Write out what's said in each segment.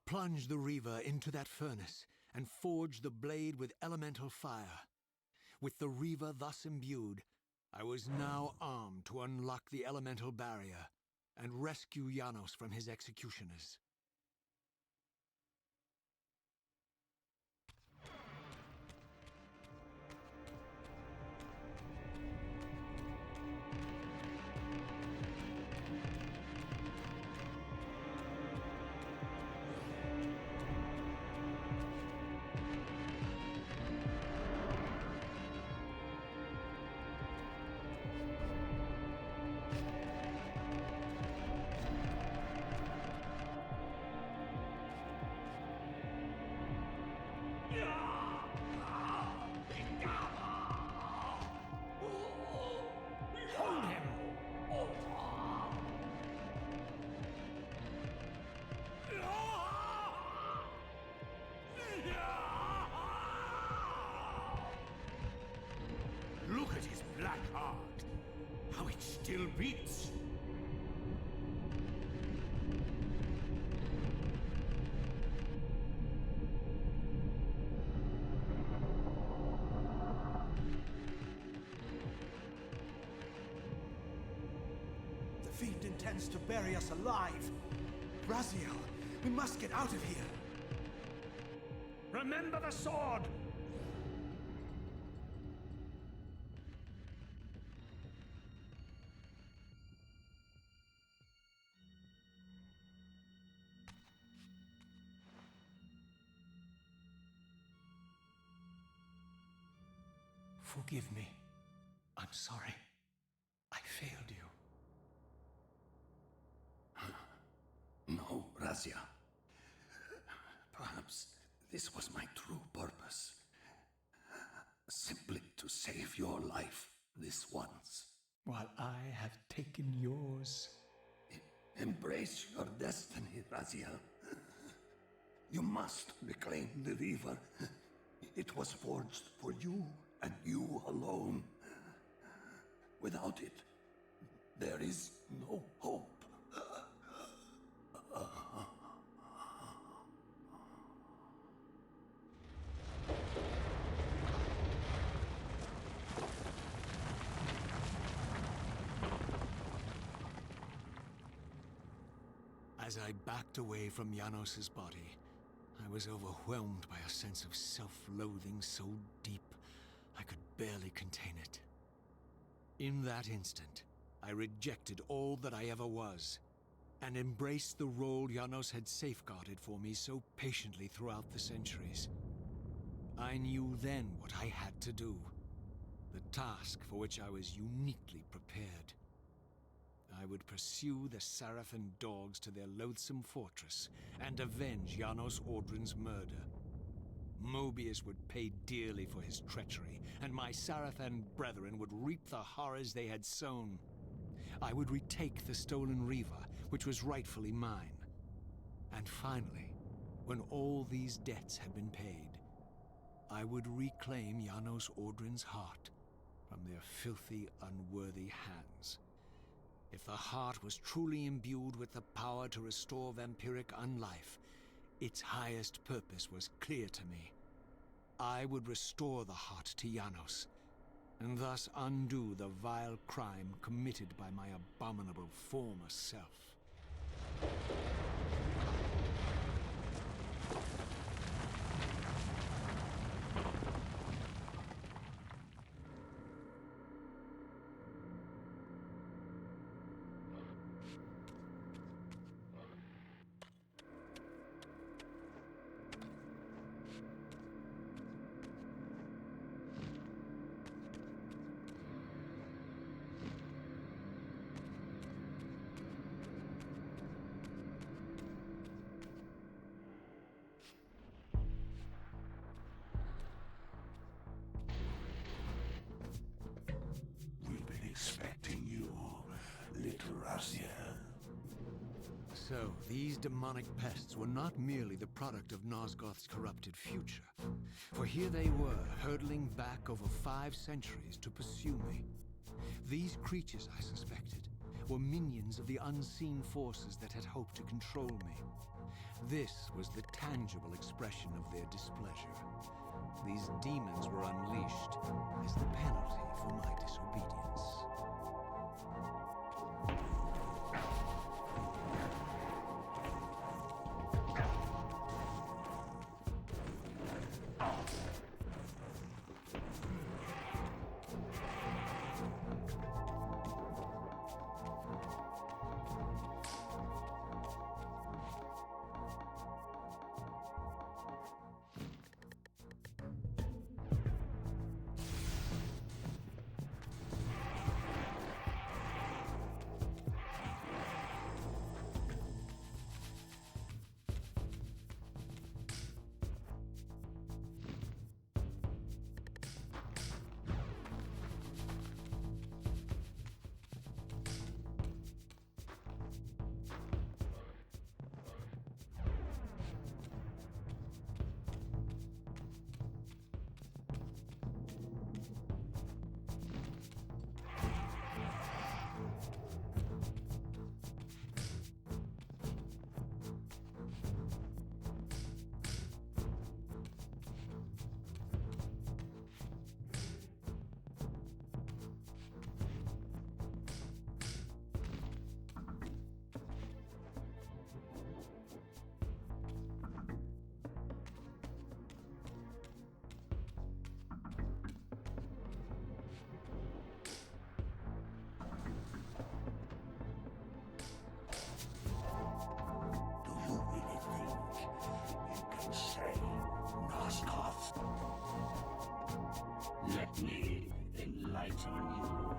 plunged the Reaver into that furnace and forged the blade with elemental fire. With the Reaver thus imbued, I was now armed to unlock the elemental barrier and rescue Janos from his executioners. Look at his black heart! How it still beats! The fiend intends to bury us alive! Raziel, we must get out of here! Remember the sword! Forgive me. I'm sorry. I failed you. No, Razia. Perhaps this was my true purpose. Simply to save your life this once. While I have taken yours. Embrace your destiny, Raziel. You must reclaim the Reaver. It was forged for you and you alone. Without it, there is no hope. As I backed away from Janos's body, I was overwhelmed by a sense of self-loathing so deep I could barely contain it. In that instant, I rejected all that I ever was, and embraced the role Janos had safeguarded for me so patiently throughout the centuries. I knew then what I had to do, the task for which I was uniquely prepared. I would pursue the Sarafan dogs to their loathsome fortress and avenge Janos Audrin's murder. Mobius would pay dearly for his treachery, and my Sarafan brethren would reap the horrors they had sown. I would retake the stolen Reaver, which was rightfully mine. And finally, when all these debts had been paid, I would reclaim Janos Audrin's heart from their filthy, unworthy hands. If the heart was truly imbued with the power to restore vampiric unlife, its highest purpose was clear to me. I would restore the heart to Janos, and thus undo the vile crime committed by my abominable former self. Expecting you, little Raziel. So, these demonic pests were not merely the product of Nosgoth's corrupted future. For here they were, hurtling back over 5 centuries to pursue me. These creatures, I suspected, were minions of the unseen forces that had hoped to control me. This was the tangible expression of their displeasure. These demons were unleashed as the penalty for my disobedience. Do you really think you can say Noskoth? Let me enlighten you,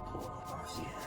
poor Razia.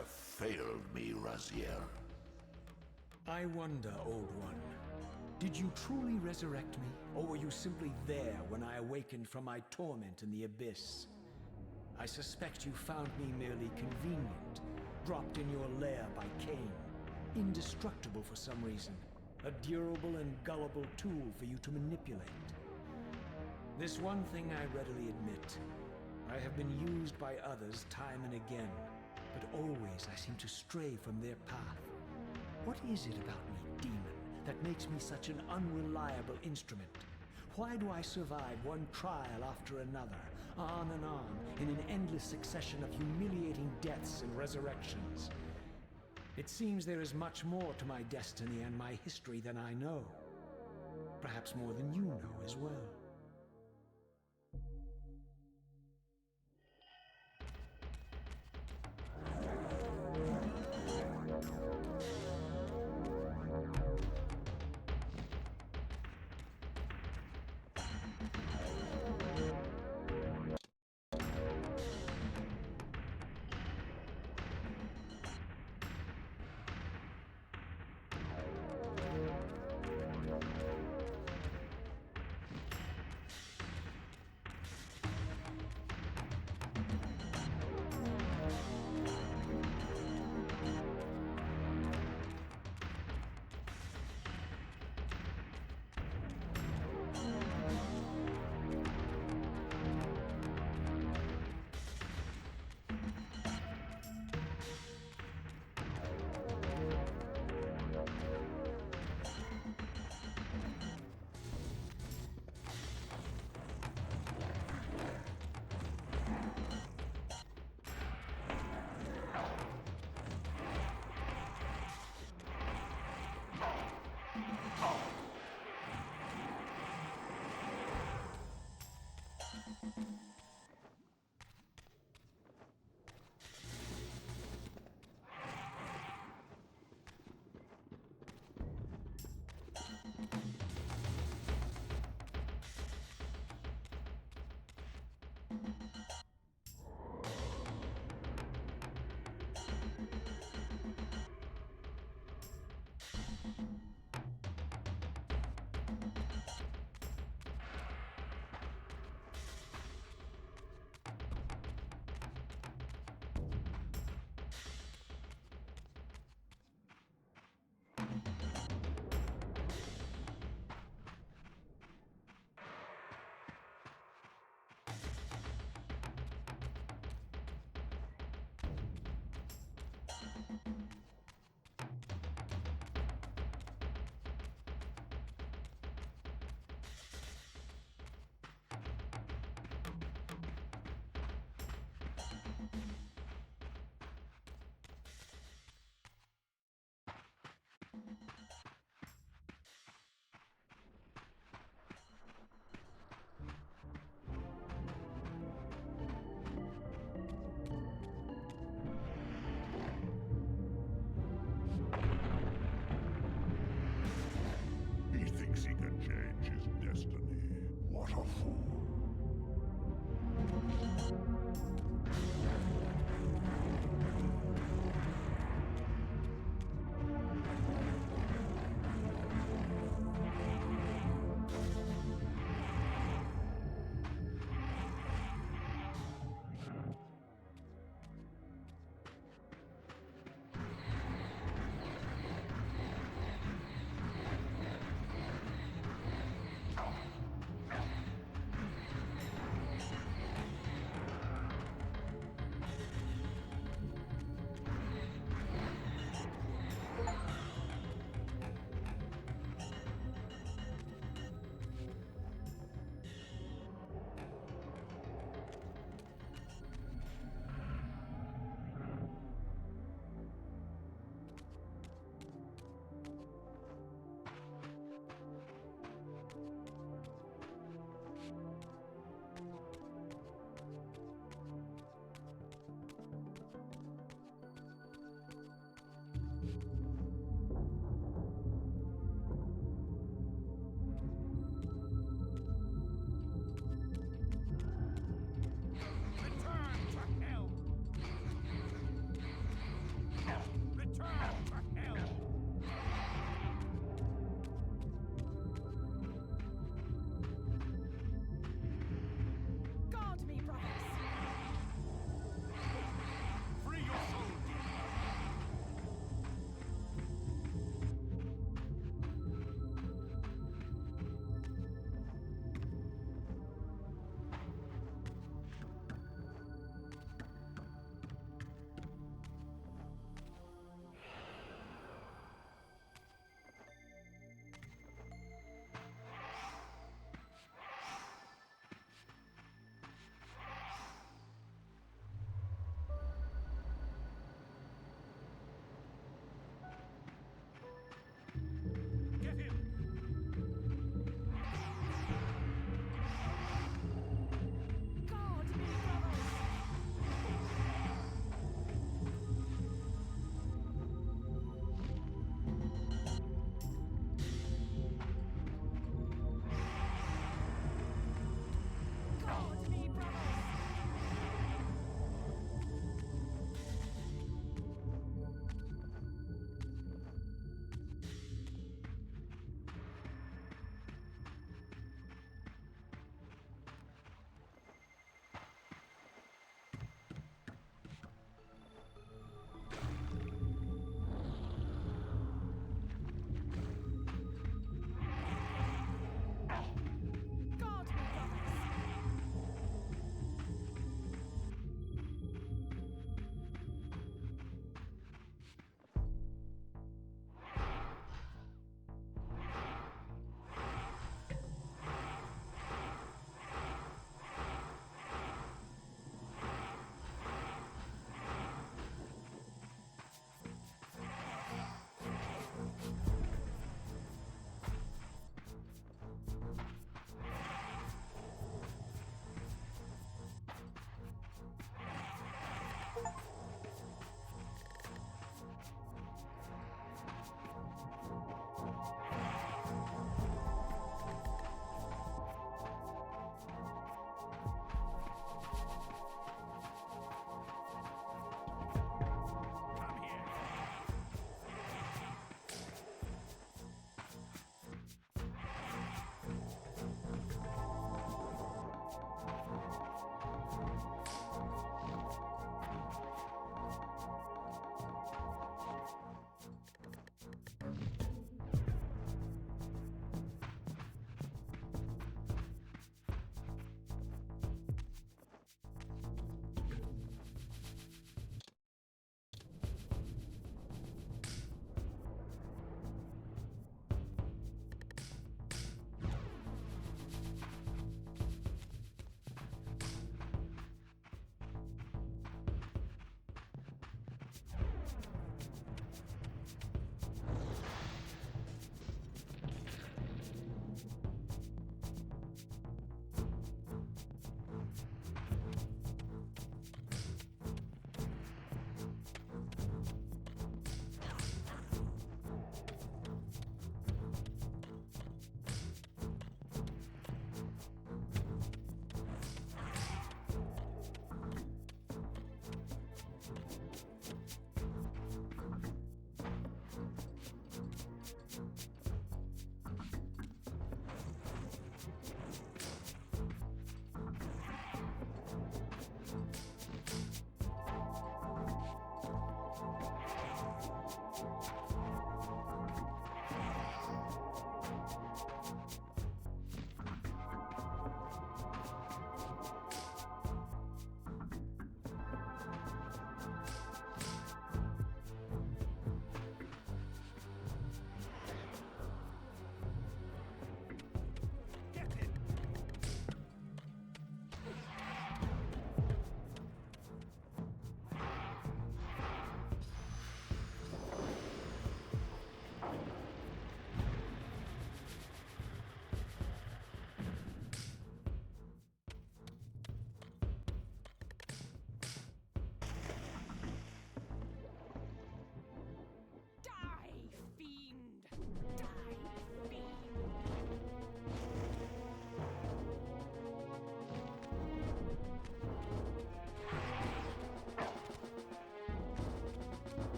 have failed me, Raziel. I wonder, Old One. Did you truly resurrect me, or were you simply there when I awakened from my torment in the abyss? I suspect you found me merely convenient, dropped in your lair by Kain, indestructible for some reason, a durable and gullible tool for you to manipulate. This one thing I readily admit. I have been used by others time and again, but always I seem to stray from their path. What is it about me, demon, that makes me such an unreliable instrument? Why do I survive one trial after another, on and on, in an endless succession of humiliating deaths and resurrections? It seems there is much more to my destiny and my history than I know. Perhaps more than you know as well.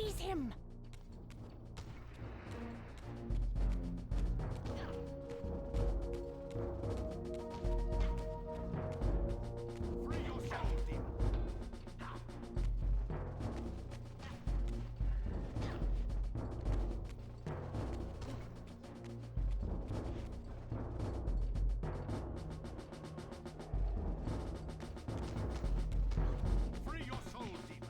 Seize him! Free your soul, demon! Free your soul, demon!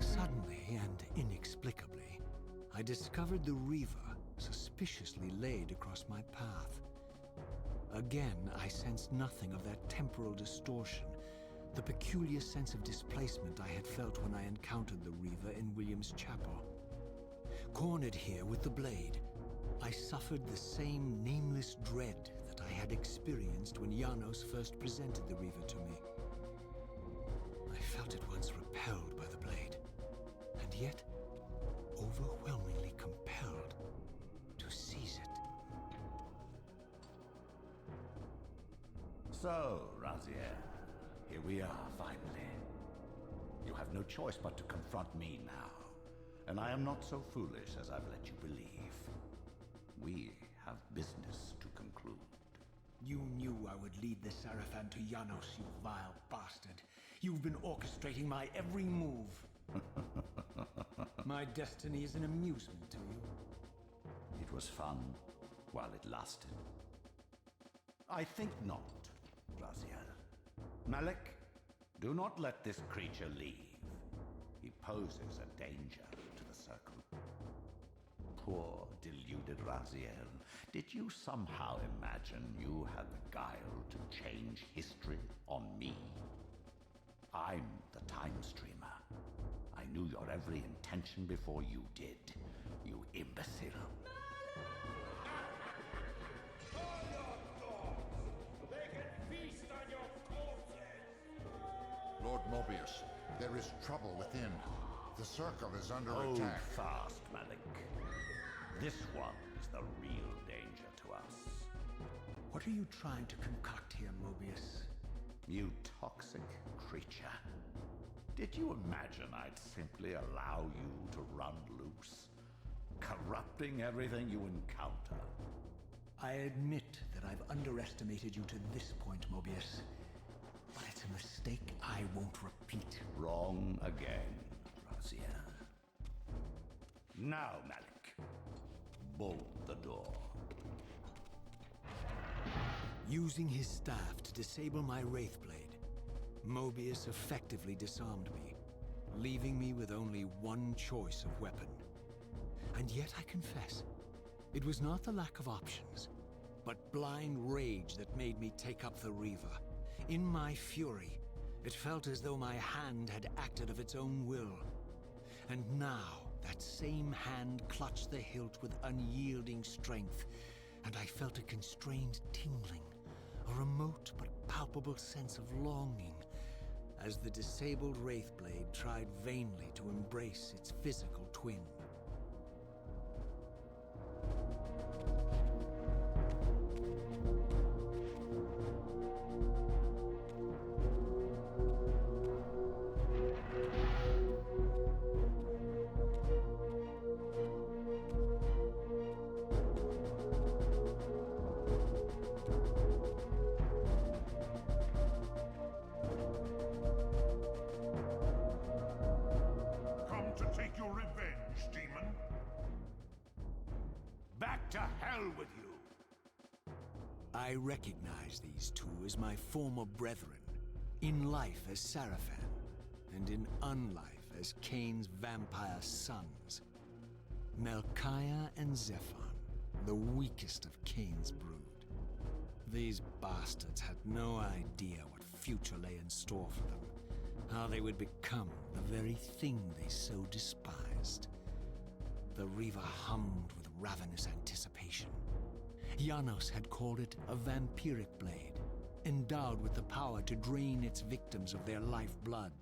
Suddenly and inexplicably, I discovered the Reaver suspiciously laid across my path. Again, I sensed nothing of that temporal distortion, the peculiar sense of displacement I had felt when I encountered the Reaver in William's chapel. Cornered here with the blade, I suffered the same nameless dread that I had experienced when Janos first presented the Reaver to me. I felt at once repelled by the blade, and yet overwhelmingly compelled to seize it. So, Raziel, here we are, finally. You have no choice but to confront me now, and I am not so foolish as I've let you believe. We have business to conclude. You knew I would lead the Sarafan to Janos, you vile bastard. You've been orchestrating my every move. My destiny is an amusement to you. It was fun while it lasted. I think not, Raziel. Malik, do not let this creature leave. He poses a danger to the Circle. Poor, deluded Raziel. Did you somehow imagine you had the guile to change history on me? I'm the Time Streamer. I knew your every intention before you did, you imbecile. Lord Mobius, there is trouble within. The Circle is under Hold attack. fast, Malik. This one is the real danger to us. What are you trying to concoct here, Mobius? You toxic creature. Did you imagine I'd simply allow you to run loose? Corrupting everything you encounter. I admit that I've underestimated you to this point, Mobius. But it's a mistake I won't repeat. Wrong again, Raziel. Now, Malik, bolt the door. Using his staff to disable my Wraithblade, Mobius effectively disarmed me, leaving me with only one choice of weapon. And yet I confess, it was not the lack of options, but blind rage that made me take up the Reaver. In my fury, it felt as though my hand had acted of its own will. And now, that same hand clutched the hilt with unyielding strength, and I felt a constrained tingling, a remote but palpable sense of longing, as the disabled Wraithblade tried vainly to embrace its physical twin. To hell with you! I recognize these two as my former brethren, in life as Sarafan, and in unlife as Kain's vampire sons. Melchiah and Zephon, the weakest of Kain's brood. These bastards had no idea what future lay in store for them, how they would become the very thing they so despised. The Reaver hummed with ravenous anticipation. Janos had called it a vampiric blade, endowed with the power to drain its victims of their lifeblood.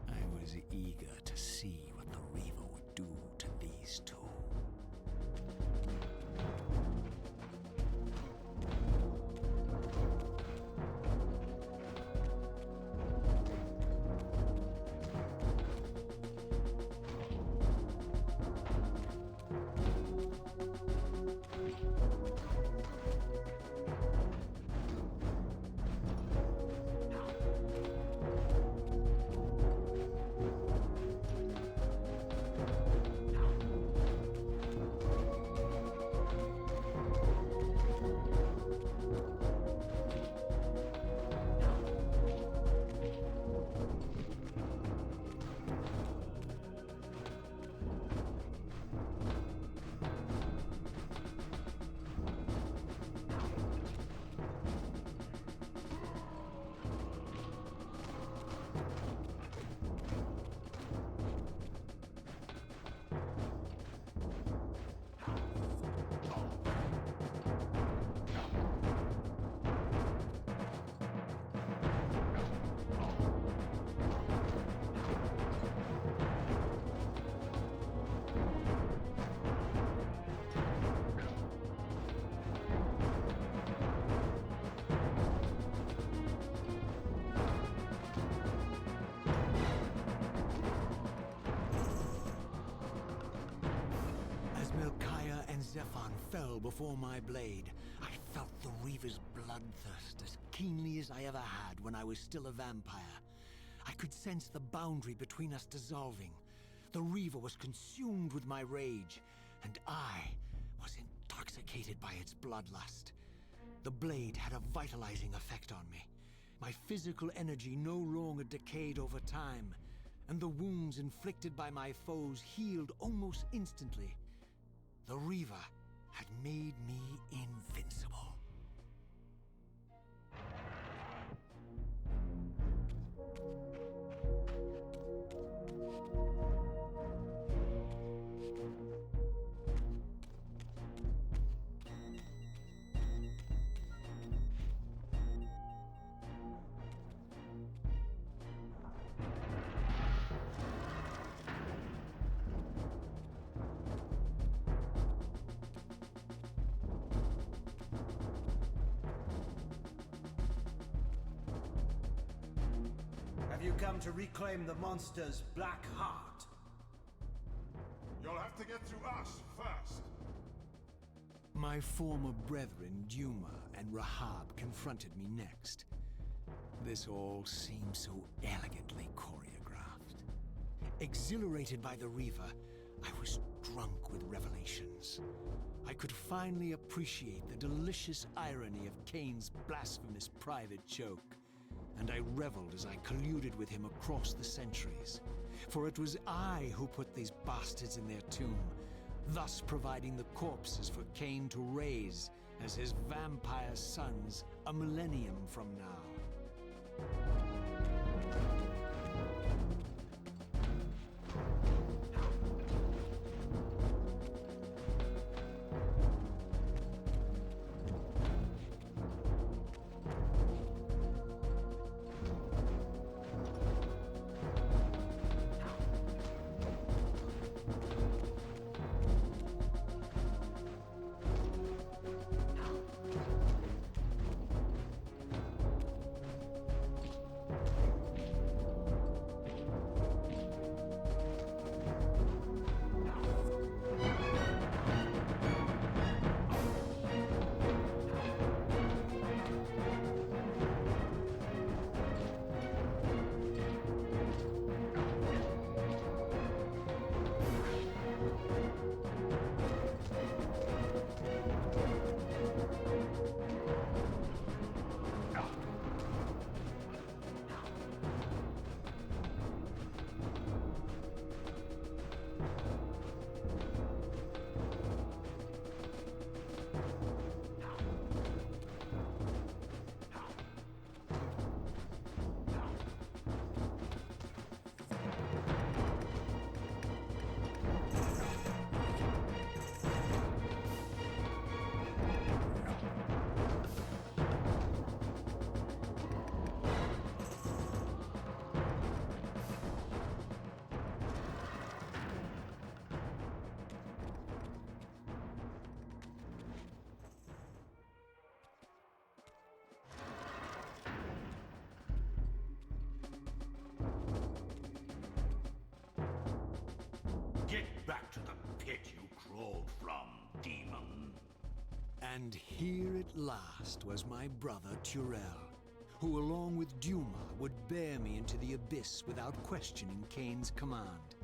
I was eager to see what the Reaver would do to these two. Zephon fell before my blade. I felt the Reaver's bloodthirst as keenly as I ever had when I was still a vampire. I could sense the boundary between us dissolving. The Reaver was consumed with my rage, and I was intoxicated by its bloodlust. The blade had a vitalizing effect on me. My physical energy no longer decayed over time, and the wounds inflicted by my foes healed almost instantly. The Reaver had made me invincible. You come to reclaim the monster's black heart. You'll have to get through us first. My former brethren, Duma and Rahab, confronted me next. This all seemed so elegantly choreographed. Exhilarated by the Reaver, I was drunk with revelations. I could finally appreciate the delicious irony of Kain's blasphemous private joke. And I reveled as I colluded with him across the centuries. For it was I who put these bastards in their tomb, thus providing the corpses for Kain to raise as his vampire sons a millennium from now. pit you crawled from, demon. And here at last was my brother Tyrell, who along with Duma would bear me into the abyss without questioning Kain's command.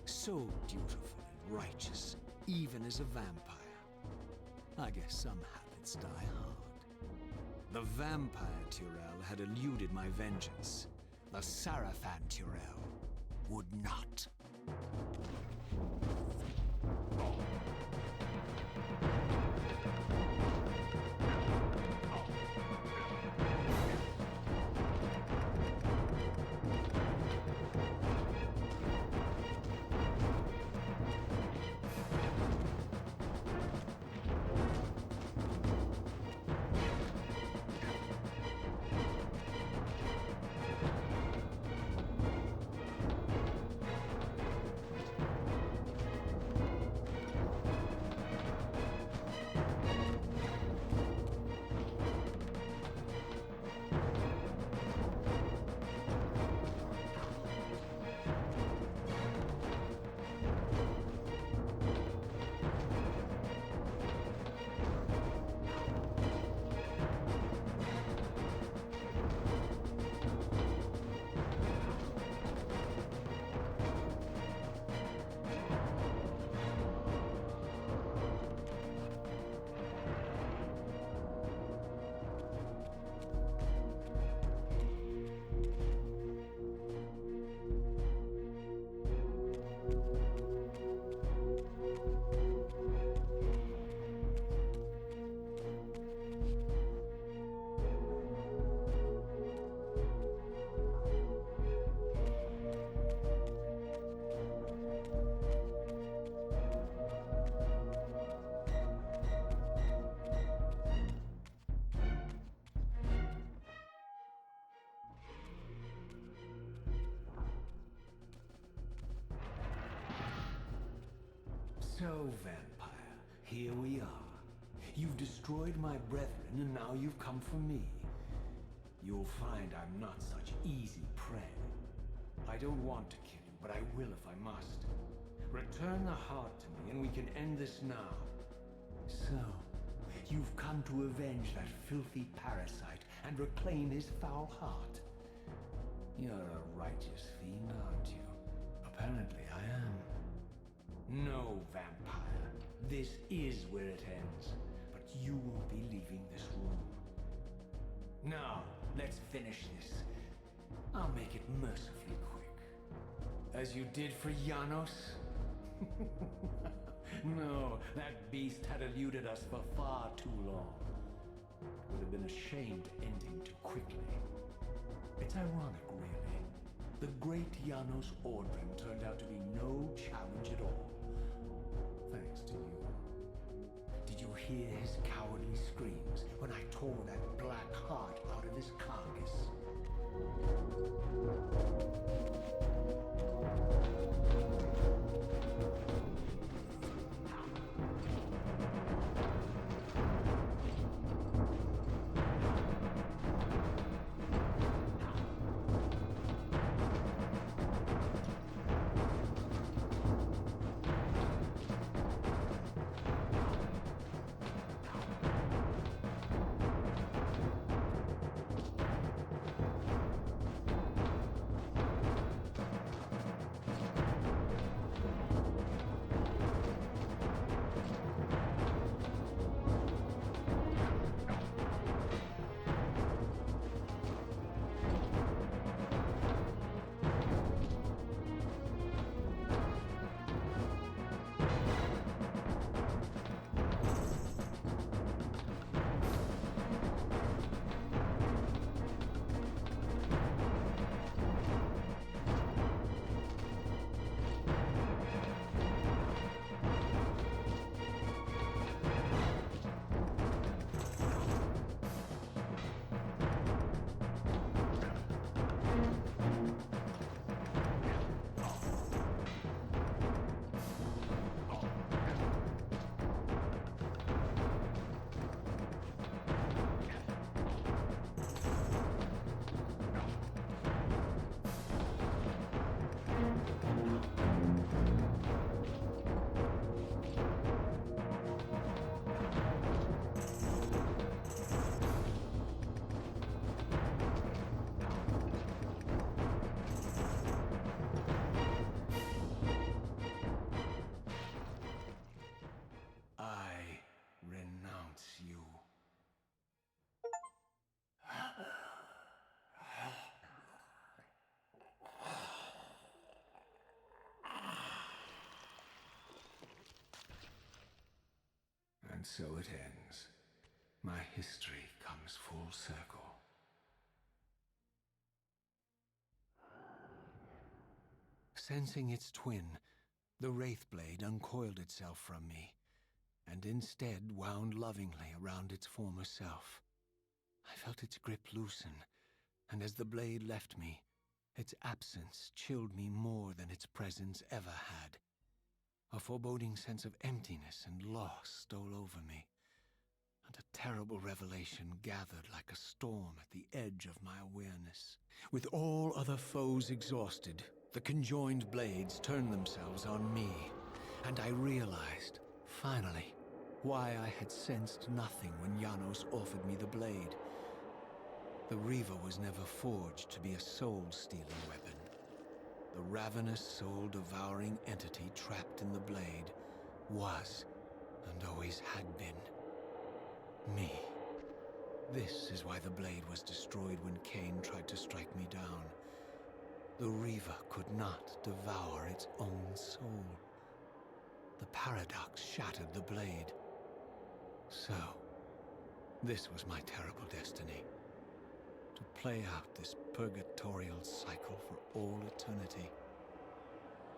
So dutiful and righteous, even as a vampire. I guess some habits die hard. The vampire Tyrell had eluded my vengeance. The Sarafan Tyrell would not. So, vampire, here we are. You've destroyed my brethren, and now you've come for me. You'll find I'm not such easy prey. I don't want to kill you, but I will if I must. Return the heart to me, and we can end this now. So, you've come to avenge that filthy parasite and reclaim his foul heart. You're a righteous fiend, aren't you? Apparently I am. No, vampire. This is where it ends. But you won't be leaving this room. Now, let's finish this. I'll make it mercifully quick. As you did for Janos? No, that beast had eluded us for far too long. It would have been a shame to end him too quickly. It's ironic, really. The great Janos Ordring turned out to be no challenge at all. Thanks to you. Did you hear his cowardly screams when I tore that black heart out of his carcass? And so it ends. My history comes full circle. Sensing its twin, the Wraithblade uncoiled itself from me, and instead wound lovingly around its former self. I felt its grip loosen, and as the blade left me, its absence chilled me more than its presence ever had. A foreboding sense of emptiness and loss stole over me, and a terrible revelation gathered like a storm at the edge of my awareness. With all other foes exhausted, the conjoined blades turned themselves on me, and I realized, finally, why I had sensed nothing when Janos offered me the blade. The Reaver was never forged to be a soul-stealing weapon. The ravenous, soul-devouring entity trapped in the blade was, and always had been, me. This is why the blade was destroyed when Kain tried to strike me down. The Reaver could not devour its own soul. The paradox shattered the blade. So, this was my terrible destiny. To play out this purgatorial cycle for all eternity.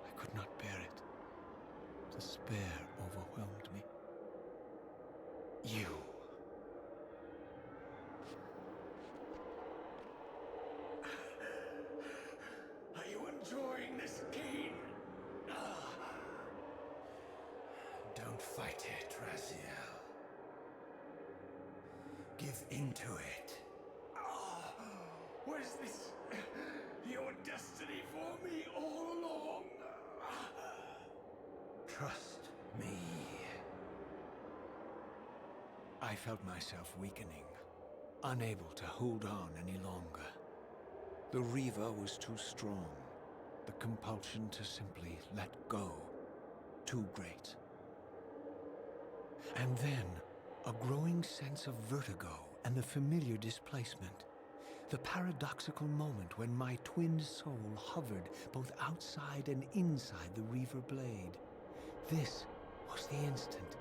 I could not bear it. Despair overwhelmed me. You. Are you enjoying this, Kain? Don't fight it, Raziel. Give into it. Was this your destiny for me all along? Trust me. I felt myself weakening, unable to hold on any longer. The Reaver was too strong. The compulsion to simply let go, too great. And then, a growing sense of vertigo and the familiar displacement. The paradoxical moment when my twin soul hovered both outside and inside the Reaver blade. This was the instant,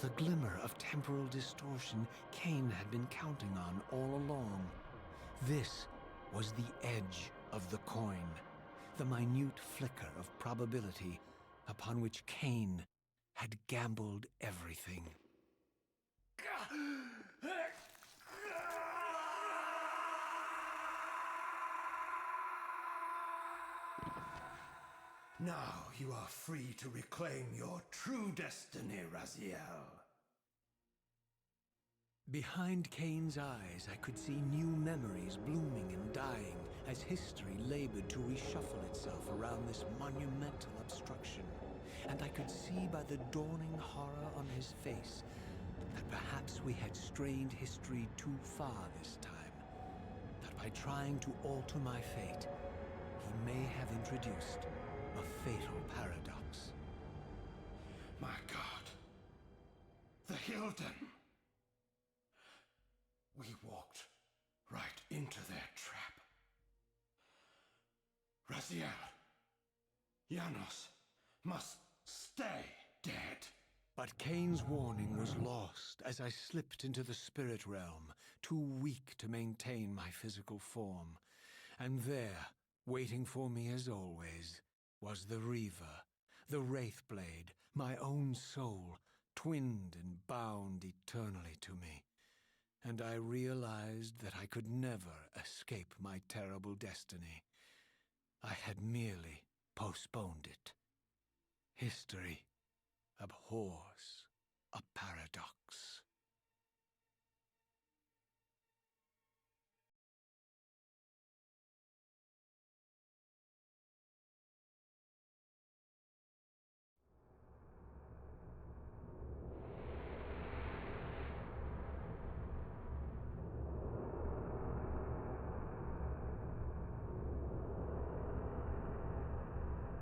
the glimmer of temporal distortion Kain had been counting on all along. This was the edge of the coin, the minute flicker of probability upon which Kain had gambled everything. Now you are free to reclaim your true destiny, Raziel. Behind Kain's eyes, I could see new memories blooming and dying as history labored to reshuffle itself around this monumental obstruction. And I could see by the dawning horror on his face that perhaps we had strained history too far this time. That by trying to alter my fate, he may have introduced a fatal paradox. My God. The Hilden. We walked right into their trap. Raziel, Janos must stay dead. But Kain's warning was lost as I slipped into the spirit realm, too weak to maintain my physical form. And there, waiting for me as always, was the Reaver, the Wraithblade, my own soul, twinned and bound eternally to me. And I realized that I could never escape my terrible destiny. I had merely postponed it. History abhors a paradox.